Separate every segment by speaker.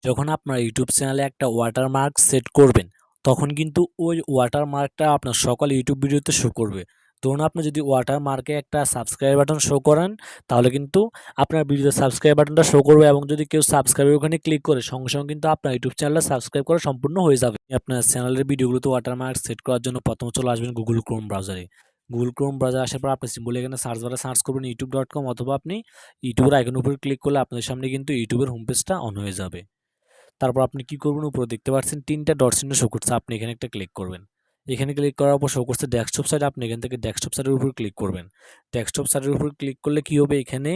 Speaker 1: যখন আপনার ইউটিউব চ্যানেলে একটা ওয়াটারমার্ক সেট করবেন, তখন কিন্তু ওই ওয়াটারমার্কটা আপনার সকল ইউটিউব ভিডিওতে শো করবে। ধরুন আপনি যদি ওয়াটারমার্কে একটা সাবস্ক্রাইব বাটন শো করেন, তাহলে কিন্তু আপনার ভিডিওতে সাবস্ক্রাইব বাটনটা শো করবে এবং যদি কেউ সাবস্ক্রাইবের ওখানে ক্লিক করে সঙ্গে সঙ্গে কিন্তু আপনার ইউটিউব চ্যানেলটা সাবস্ক্রাইব করা সম্পূর্ণ হয়ে যাবে। আপনার চ্যানেলের ভিডিওগুলোতে ওয়াটারমার্ক সেট করার জন্য প্রথমে চলে আসবেন গুগল ক্রোম ব্রাউজারে। গুগল ক্রোম ব্রাউজার আসার পর আপনি সিম্পলি এখানে সার্চ বারে সার্চ করবেন youtube.com, অথবা আপনি ইউটিউবের আইকনের উপর ক্লিক করলে আপনাদের সামনে কিন্তু ইউটিউবের হোম পেজটা অন হয়ে যাবে। তারপর আপনি কি করবেন, উপরে দেখতে পাচ্ছেন ৩টা ডট চিহ্ন শো করছে, আপনি এখানে একটা ক্লিক করবেন। এখানে ক্লিক করার পর শো করছে ডেস্কটপ সাইট, আপনি এখান থেকে ডেস্কটপ সাইটের উপর ক্লিক করবেন। ডেস্কটপ সাইটের উপর ক্লিক করলে কি হবে, এখানে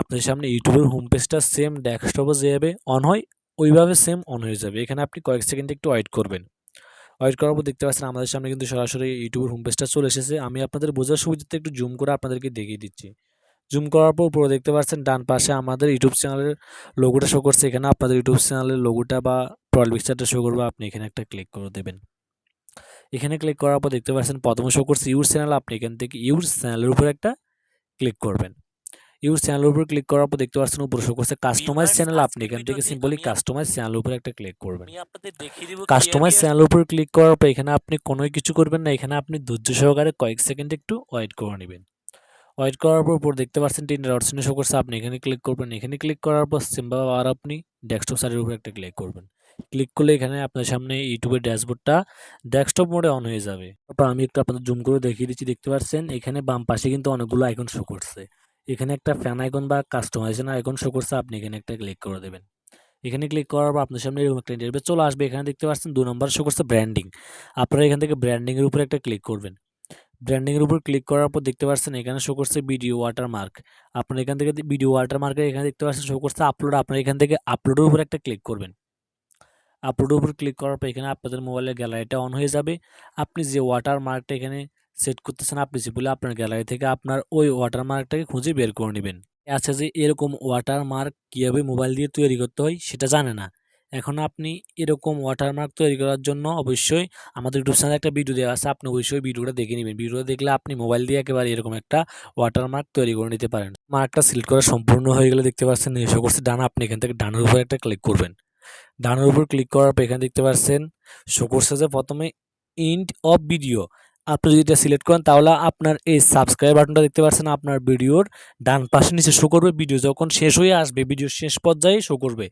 Speaker 1: আপনার সামনে ইউটিউবের হোম পেজটা সেম ডেস্কটপে যেভাবে অন হয় ওইভাবে সেম অন হয়ে যাবে। এখানে আপনি কয়েক সেকেন্ড একটু ওয়েট করবেন। ওয়েট করার পর দেখতে পাচ্ছেন আমাদের সামনে কিন্তু সরাসরি ইউটিউবের হোম পেজটা চলে এসেছে। আমি আপনাদের বোঝার সুবিধার্থে একটু জুম করে আপনাদেরকে দেখিয়ে দিচ্ছি। জুম করার পর উপরে দেখতে পাচ্ছেন ডান পাশে আমাদের ইউটিউব চ্যানেলের লোগোটা শো করছে। এখানে আপনাদের ইউটিউব চ্যানেলের লোগোটা বা প্রোফাইল পিকচারটা শো করবে, আপনি এখানে একটা ক্লিক করে দেবেন। এখানে ক্লিক করার পর দেখতে পাচ্ছেন প্রথমে শো করছে ইউর চ্যানেল, আপনি এখান থেকে ইউর চ্যানেলের উপর একটা ক্লিক করবেন। ইউর চ্যানেলের উপর ক্লিক করার পর দেখতে পাচ্ছেন উপরে শো করছে কাস্টমাইজ চ্যানেল, আপনি এখান থেকে সিম্পলি কাস্টমাইজ চ্যানেলের উপর একটা ক্লিক করবেন। কাস্টমাইজ চ্যানেলের উপর ক্লিক করার পর এখানে আপনি কোনো কিছু করবেন না, এখানে আপনি ধৈর্য সহকারে কয়েক সেকেন্ড একটু ওয়েট করে নেবেন। ওয়েট করার পর উপর দেখতে পাচ্ছেন ৩টা ডট চিহ্ন শো করছে, আপনি এখানে ক্লিক করবেন। এখানে ক্লিক করার পর সিম্পল আর আপনি ডেস্কটপ সাইটের উপর একটা ক্লিক করবেন। ক্লিক করলে এখানে আপনার সামনে ইউটিউবের ড্যাশবোর্ডটা ডেস্কটপ মোডে অন হয়ে যাবে। তারপর আমি একটু আপনাদের জুম করে দেখিয়ে দিচ্ছি, দেখতে পাচ্ছেন এখানে বাম পাশে কিন্তু অনেকগুলো আইকন শো করছে। এখানে একটা ফ্যান আইকন বা কাস্টমাইজেশন আইকন শো করছে, আপনি এখানে একটা ক্লিক করে দেবেন। এখানে ক্লিক করার পর আপনার সামনে এরকম একটা ইন্টারফেস চলে আসবে। এখানে দেখতে পাচ্ছেন ২ নম্বর শো করছে ব্র্যান্ডিং, আপনারা এখান থেকে ব্র্যান্ডিং এর উপর একটা ক্লিক করবেন। ব্র্যান্ডিং এর উপর ক্লিক করার পর দেখতে পাচ্ছেন এখানে শো করছে ভিডিও ওয়াটারমার্ক, আপনারা এখান থেকে ভিডিও ওয়াটারমার্কের এখানে দেখতে পাচ্ছেন শো করছে আপলোড, আপনারা এখান থেকে আপলোডের উপর একটা ক্লিক করবেন। আপলোডের উপর ক্লিক করার পর এখানে আপনাদের মোবাইলের গ্যালারিটা অন হয়ে যাবে। আপনি যে ওয়াটারমার্কটা এখানে সেট করতেছেন, আপনি সিম্পলি আপনার গ্যালারি থেকে আপনার ওই ওয়াটারমার্কটাকে খুঁজে বের করে নেবেন। আচ্ছা, যে এরকম ওয়াটারমার্ক কীভাবে মোবাইল দিয়ে তৈরি করতে হয় সেটা জানে না, এখন আপনি এরকম ওয়াটারমার্ক তৈরি করার জন্য অবশ্যই আমাদের ইউটিউব চ্যানেলে একটা ভিডিও দেওয়া আছে, আপনি অবশ্যই ভিডিওটা দেখে নেবেন। ভিডিওটা দেখলে আপনি মোবাইল দিয়ে একেবারে এরকম একটা ওয়াটারমার্ক তৈরি করে নিতে পারেন। মার্কটা সিলেক্ট করা সম্পূর্ণ হয়ে গেলে দেখতে পাচ্ছেন এসে করছে ডান, আপনি এখান থেকে ডানের উপর একটা ক্লিক করবেন। ডানের উপর ক্লিক করার পর এখানে দেখতে পাচ্ছেন শো করছে যে প্রথমে এন্ড অফ ভিডিও, আপনি যদি এটা সিলেক্ট করেন তাহলে আপনার এই সাবস্ক্রাইব বাটনটা দেখতে পাচ্ছেন আপনার ভিডিওর ডান পাশে নিচে শো করবে। ভিডিও যখন শেষ হয়ে আসবে, ভিডিওর শেষ পর্যায়ে শো করবে।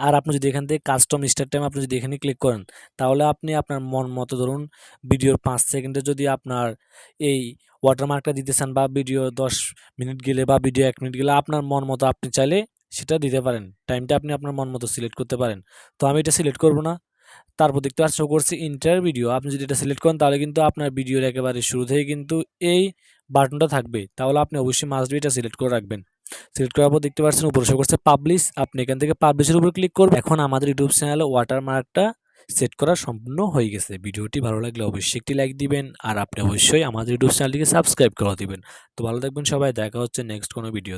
Speaker 1: আর আপনি যদি এখান থেকে কাস্টম স্টার্ট টাইম আপনি যদি এখানে ক্লিক করেন, তাহলে আপনি আপনার মন মতো ধরুন ভিডিওর ৫ সেকেন্ডে যদি আপনার এই ওয়াটারমার্কটা দিতে চান, বা ভিডিও ১০ মিনিট গেলে বা ভিডিও ১ মিনিট গেলে আপনার মন মতো আপনি চাইলে সেটা দিতে পারেন। টাইমটা আপনি আপনার মন মতো সিলেক্ট করতে পারেন। তো আমি এটা সিলেক্ট করব না। তারপর দেখতে পাচ্ছেন শো করছে ইন্টার ভিডিও, আপনি যদি এটা সিলেক্ট করেন তাহলে কিন্তু আপনার ভিডিওর একেবারে শুরুতেই কিন্তু এই বাটনটা থাকবে। তাহলে আপনি অবশ্যই মাস্ট বি এটা সিলেক্ট করে রাখবেন। সিলেক্ট করার পর দেখতে পাচ্ছেন উপরে শো করছে পাবলিশ, আপনি এখান থেকে পাবলিশের উপর ক্লিক করবেন। এখন আমাদের ইউটিউব চ্যানেলে ওয়াটারমার্কটা সেট করা সম্পূর্ণ হয়ে গেছে। ভিডিওটি ভালো লাগলে অবশ্যই একটি লাইক দিবেন, আর আপনি অবশ্যই আমাদের ইউটিউব চ্যানেলটিকে সাবস্ক্রাইব করে দিবেন। তো ভালো থাকবেন সবাই, দেখা হচ্ছে নেক্সট কোনো ভিডিও।